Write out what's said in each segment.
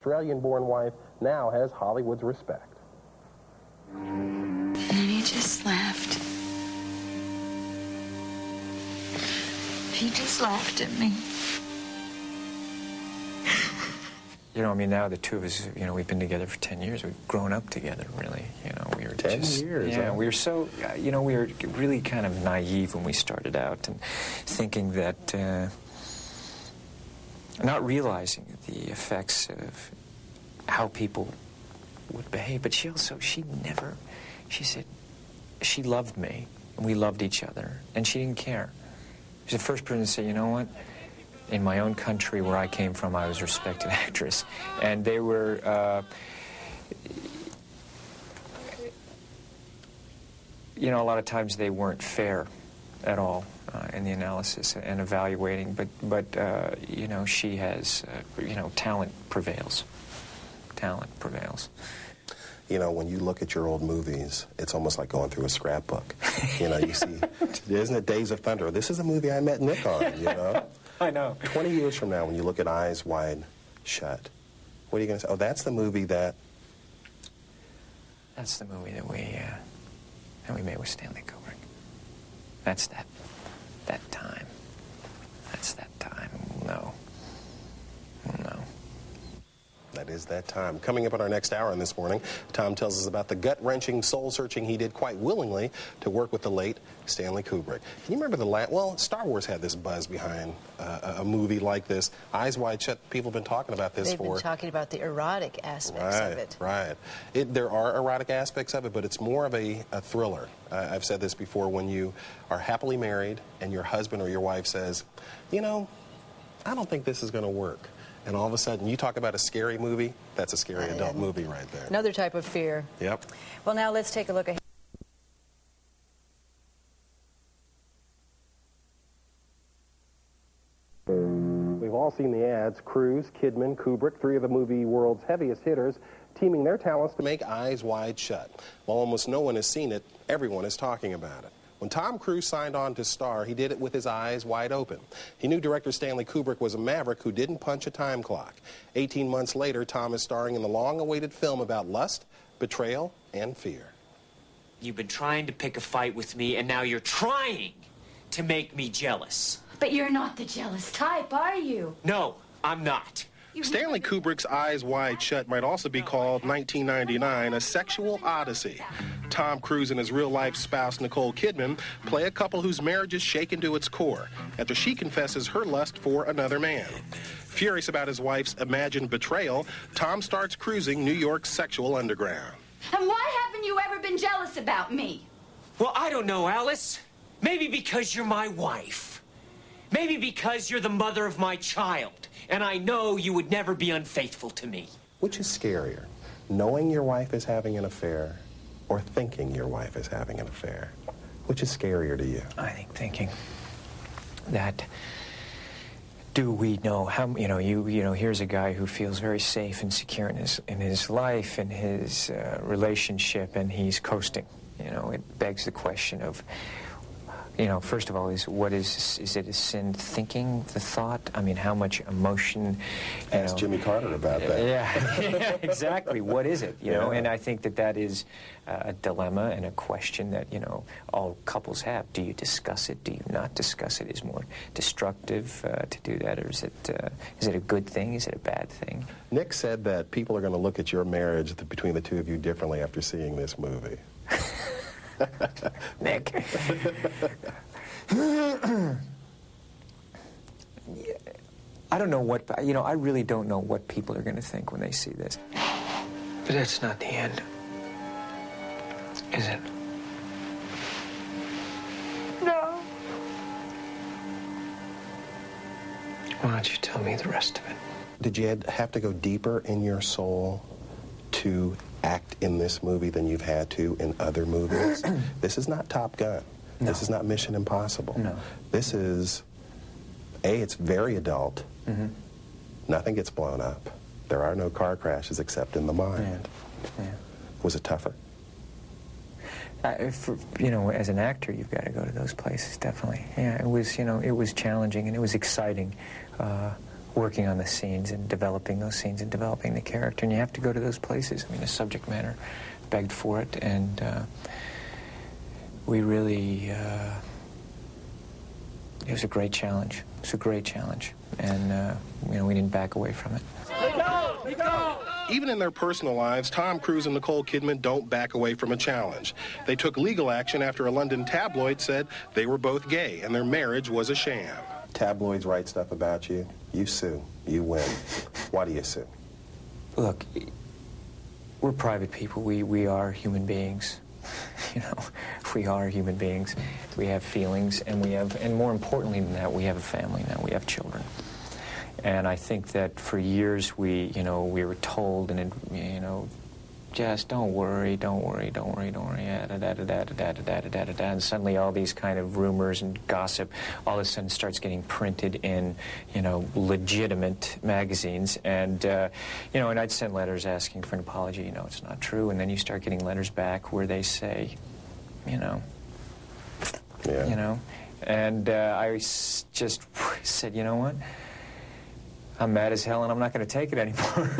Australian-born wife now has Hollywood's respect. And he just laughed. He just laughed at me. You know, I mean, now the two of us, you know, we've been together for 10 years. We've grown up together, really. You know, we were 10 years, yeah, huh? we were so, you know, we were really kind of naive when we started out and thinking that, not realizing the effects of how people would behave. But she said, she loved me, and we loved each other, and she didn't care. She's the first person to say, you know what? In my own country, where I came from, I was a respected actress. And they were, you know, a lot of times they weren't fair at all in the analysis and evaluating. But you know, she has, you know, talent prevails. Talent prevails. You know, when you look at your old movies, it's almost like going through a scrapbook. You know, you see, isn't it Days of Thunder? This is a movie I met Nick on, you know? I know. 20 years from now, when you look at Eyes Wide Shut, what are you going to say? Oh, that's the movie that... That's the movie that we made with Stanley Kubrick. That's that time. That's that time. No. No. That is that time. Coming up in our next hour in this morning, Tom tells us about the gut-wrenching soul-searching he did quite willingly to work with the late Stanley Kubrick. Can you remember well, Star Wars had this buzz behind a movie like this. Eyes Wide Shut, people have been talking about this They've been talking about the erotic aspects of it. Right. There are erotic aspects of it, but it's more of a thriller. I've said this before, when you are happily married and your husband or your wife says, you know, I don't think this is going to work. And all of a sudden, you talk about a scary movie, that's a scary adult movie right there. Another type of fear. Yep. Well, now let's take a look ahead. We've all seen the ads. Cruise, Kidman, Kubrick, three of the movie world's heaviest hitters, teaming their talents to make Eyes Wide Shut. While almost no one has seen it, everyone is talking about it. When Tom Cruise signed on to star, he did it with his eyes wide open. He knew director Stanley Kubrick was a maverick who didn't punch a time clock. 18 months later, Tom is starring in the long-awaited film about lust, betrayal, and fear. You've been trying to pick a fight with me, and now you're trying to make me jealous. But you're not the jealous type, are you? No, I'm not. Stanley Kubrick's Eyes Wide Shut might also be called 1999, a sexual odyssey. Tom Cruise and his real-life spouse, Nicole Kidman, play a couple whose marriage is shaken to its core after she confesses her lust for another man. Furious about his wife's imagined betrayal, Tom starts cruising New York's sexual underground. And why haven't you ever been jealous about me? Well, I don't know, Alice. Maybe because you're my wife. Maybe because you're the mother of my child. And I know you would never be unfaithful to me. Which is scarier, knowing your wife is having an affair or thinking your wife is having an affair? Which is scarier to you? I think thinking that, do we know how, you know, here's a guy who feels very safe and secure in his life and his relationship, and he's coasting. You know, it begs the question of, you know, first of all, is it a sin thinking the thought? I mean, how much emotion? Ask Jimmy Carter about that. Yeah, exactly. What is it? You know, and I think that is a dilemma and a question that, you know, all couples have. Do you discuss it? Do you not discuss it? Is it more destructive to do that, or is it a good thing? Is it a bad thing? Nick said that people are going to look at your marriage between the two of you differently after seeing this movie. Nick. I don't know what, you know, I really don't know what people are going to think when they see this. But that's not the end, is it? No. Why don't you tell me the rest of it? Did you have to go deeper in your soul to act in this movie than you've had to in other movies? This is not Top Gun. No. This is not Mission Impossible. No. This is, it's very adult. Mm-hmm. Nothing gets blown up. There are no car crashes except in the mind. Yeah. Was it tougher? You know, as an actor, you've got to go to those places, definitely. Yeah, it was, you know, it was challenging and it was exciting. working on the scenes and developing those scenes and developing the character. And you have to go to those places. I mean, the subject matter begged for it, and we really, it was a great challenge. It was a great challenge, and you know, we didn't back away from it. Even in their personal lives, Tom Cruise and Nicole Kidman don't back away from a challenge. They took legal action after a London tabloid said they were both gay and their marriage was a sham. Tabloids write stuff about you. You sue. You win. Why do you sue? Look, we're private people. We are human beings. You know, we are human beings. We have feelings, and more importantly than that, we have a family now. We have children. And I think that for years we were told, and you know, just don't worry, don't worry, don't worry, don't worry, and suddenly all these kind of rumors and gossip all of a sudden starts getting printed in, you know, legitimate magazines, and you know, and I'd send letters asking for an apology. You know, it's not true, and then you start getting letters back where they say, you know, yeah. You know, and I just said, you know what? I'm mad as hell, and I'm not going to take it anymore.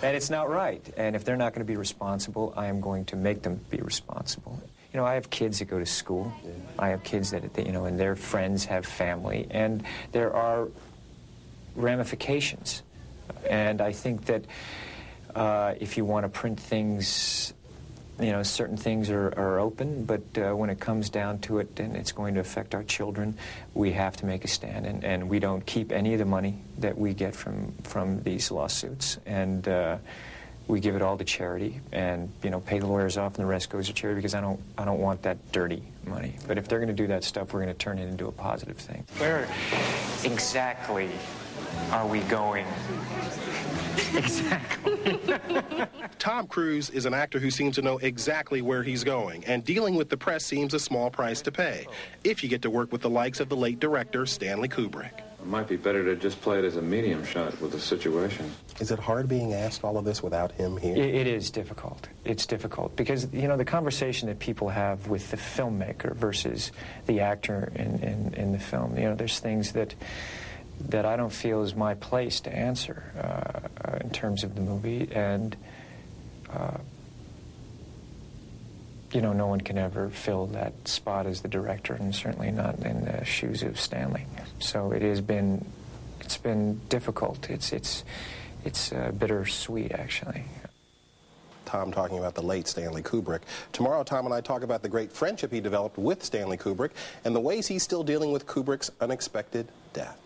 And it's not right. And if they're not going to be responsible, I am going to make them be responsible. You know, I have kids that go to school. Yeah. I have kids that, you know, and their friends have family. And there are ramifications. And I think that if you want to print things, you know, certain things are open, but when it comes down to it and it's going to affect our children, we have to make a stand. And we don't keep any of the money that we get from these lawsuits. And we give it all to charity and, you know, pay the lawyers off, and the rest goes to charity, because I don't want that dirty money. But if they're going to do that stuff, we're going to turn it into a positive thing. Where exactly are we going? Exactly. Tom Cruise is an actor who seems to know exactly where he's going, and dealing with the press seems a small price to pay if you get to work with the likes of the late director Stanley Kubrick. It might be better to just play it as a medium shot with the situation. Is it hard being asked all of this without him here? It is difficult. It's difficult because, you know, the conversation that people have with the filmmaker versus the actor in the film, you know, there's things that I don't feel is my place to answer in terms of the movie, and you know, no one can ever fill that spot as the director, and certainly not in the shoes of Stanley. So it's been difficult. It's bittersweet, actually. Tom talking about the late Stanley Kubrick. Tomorrow, Tom and I talk about the great friendship he developed with Stanley Kubrick and the ways he's still dealing with Kubrick's unexpected death.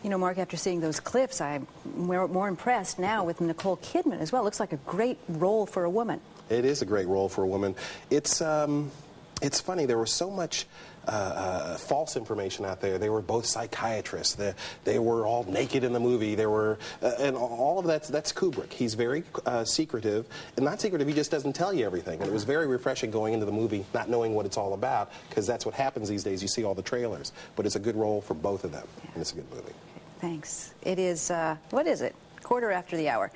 You know, Mark, after seeing those clips, I'm more impressed now with Nicole Kidman as well. Looks like a great role for a woman. It is a great role for a woman. It's funny. There was so much false information out there. They were both psychiatrists. They were all naked in the movie. They were, and all of that's Kubrick. He's very secretive, and not secretive. He just doesn't tell you everything. And it was very refreshing going into the movie, not knowing what it's all about, because that's what happens these days. You see all the trailers, but it's a good role for both of them, and it's a good movie. Thanks. It is. What is it? 1:15.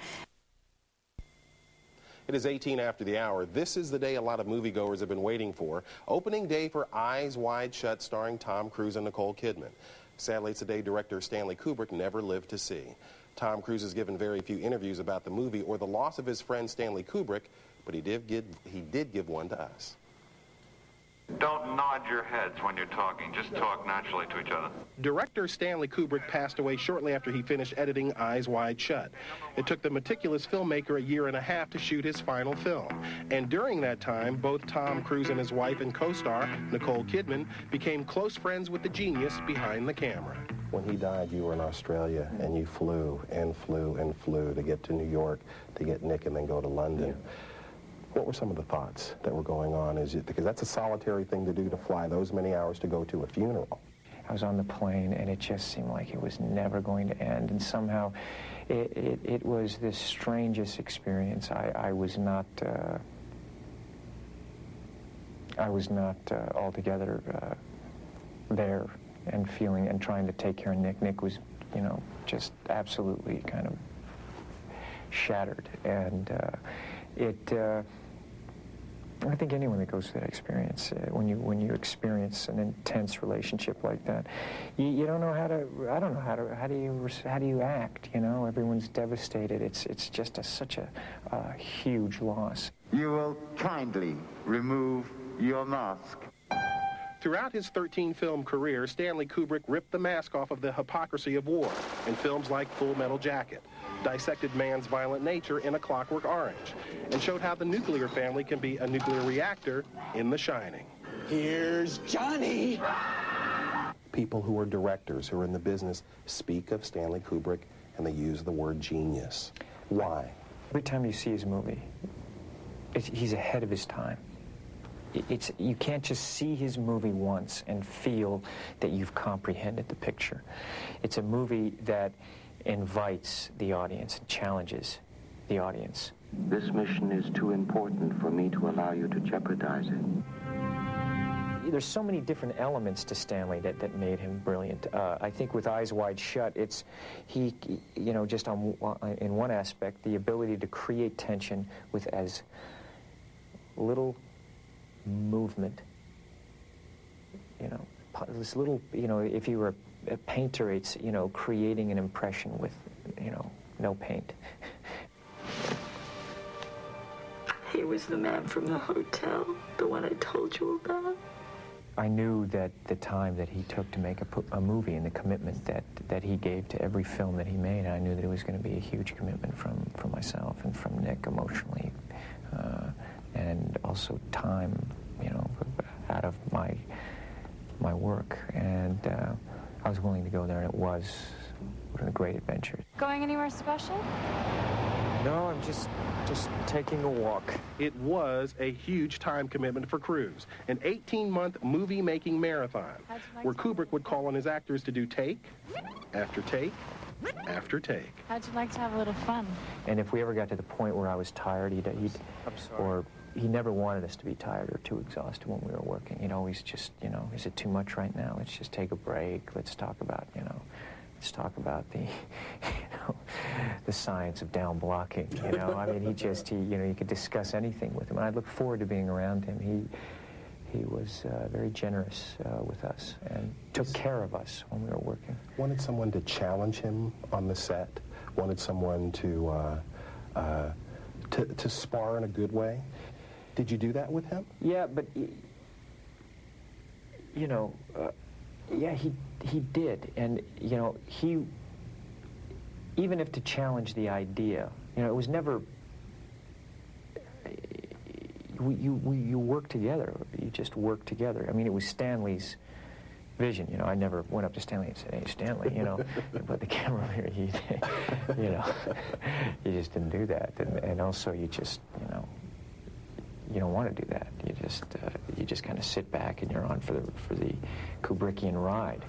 It is 18 after the hour. This is the day a lot of moviegoers have been waiting for. Opening day for Eyes Wide Shut, starring Tom Cruise and Nicole Kidman. Sadly, it's a day director Stanley Kubrick never lived to see. Tom Cruise has given very few interviews about the movie or the loss of his friend Stanley Kubrick, but he did give one to us. Don't nod your heads when you're talking. Just talk naturally to each other. Director Stanley Kubrick passed away shortly after he finished editing Eyes Wide Shut. It took the meticulous filmmaker a year and a half to shoot his final film. And during that time, both Tom Cruise and his wife and co-star, Nicole Kidman, became close friends with the genius behind the camera. When he died, you were in Australia, and you flew and flew and flew to get to New York, to get Nick, and then go to London. Yeah. What were some of the thoughts that were going on? Because that's a solitary thing to do, to fly those many hours to go to a funeral. I was on the plane, and it just seemed like it was never going to end. And somehow, it was the strangest experience. I was not altogether there and feeling and trying to take care of Nick. Nick was, you know, just absolutely kind of shattered, and I think anyone that goes through that experience, when you experience an intense relationship like that, you don't know how to. I don't know how do you act? You know, everyone's devastated. It's just such a huge loss. You will kindly remove your mask. Throughout his 13-film career, Stanley Kubrick ripped the mask off of the hypocrisy of war in films like Full Metal Jacket, dissected man's violent nature in A Clockwork Orange, and showed how the nuclear family can be a nuclear reactor in The Shining. Here's Johnny! People who are directors, who are in the business, speak of Stanley Kubrick and they use the word genius. Why? Every time you see his movie, he's ahead of his time. You can't just see his movie once and feel that you've comprehended the picture. It's a movie that invites the audience and challenges the audience. This mission is too important for me to allow you to jeopardize it. There's so many different elements to Stanley that made him brilliant. I think with Eyes Wide Shut, he just in one aspect, the ability to create tension with as little movement. This little, if you were a painter, it's, creating an impression with, no paint. He was the man from the hotel, the one I told you about. I knew that the time that he took to make a movie and the commitment that he gave to every film that he made, I knew that it was going to be a huge commitment from myself and from Nick emotionally, and also time, out of my work. And I was willing to go there, and it was a great adventure. Going anywhere special? No, I'm just taking a walk. It was a huge time commitment for Cruise, an 18-month movie-making marathon, where Kubrick would call on his actors to do take after take after take. How'd you like to have a little fun? And if we ever got to the point where I was tired, he never wanted us to be tired or too exhausted when we were working. He'd always just, is it too much right now? Let's just take a break. Let's talk about, the, the science of down blocking, I mean, you could discuss anything with him. And I look forward to being around him. He was very generous with us and took care of us when we were working. Wanted someone to challenge him on the set. Wanted someone to spar in a good way. Did you do that with him? Yeah, but yeah, he did, and he, even if to challenge the idea, it was never. You work together. You just work together. I mean, it was Stanley's vision. I never went up to Stanley and said, "Hey, Stanley, put the camera over here." You just didn't do that, and also you just, you don't want to do that. You just kind of sit back and you're on for the Kubrickian ride.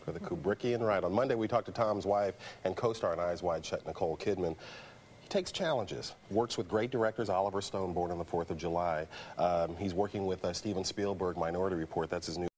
For the Kubrickian ride. On Monday, we talked to Tom's wife and co-star in Eyes Wide Shut, Nicole Kidman. He takes challenges, works with great directors, Oliver Stone, born on the 4th of July. He's working with Steven Spielberg, Minority Report. That's his new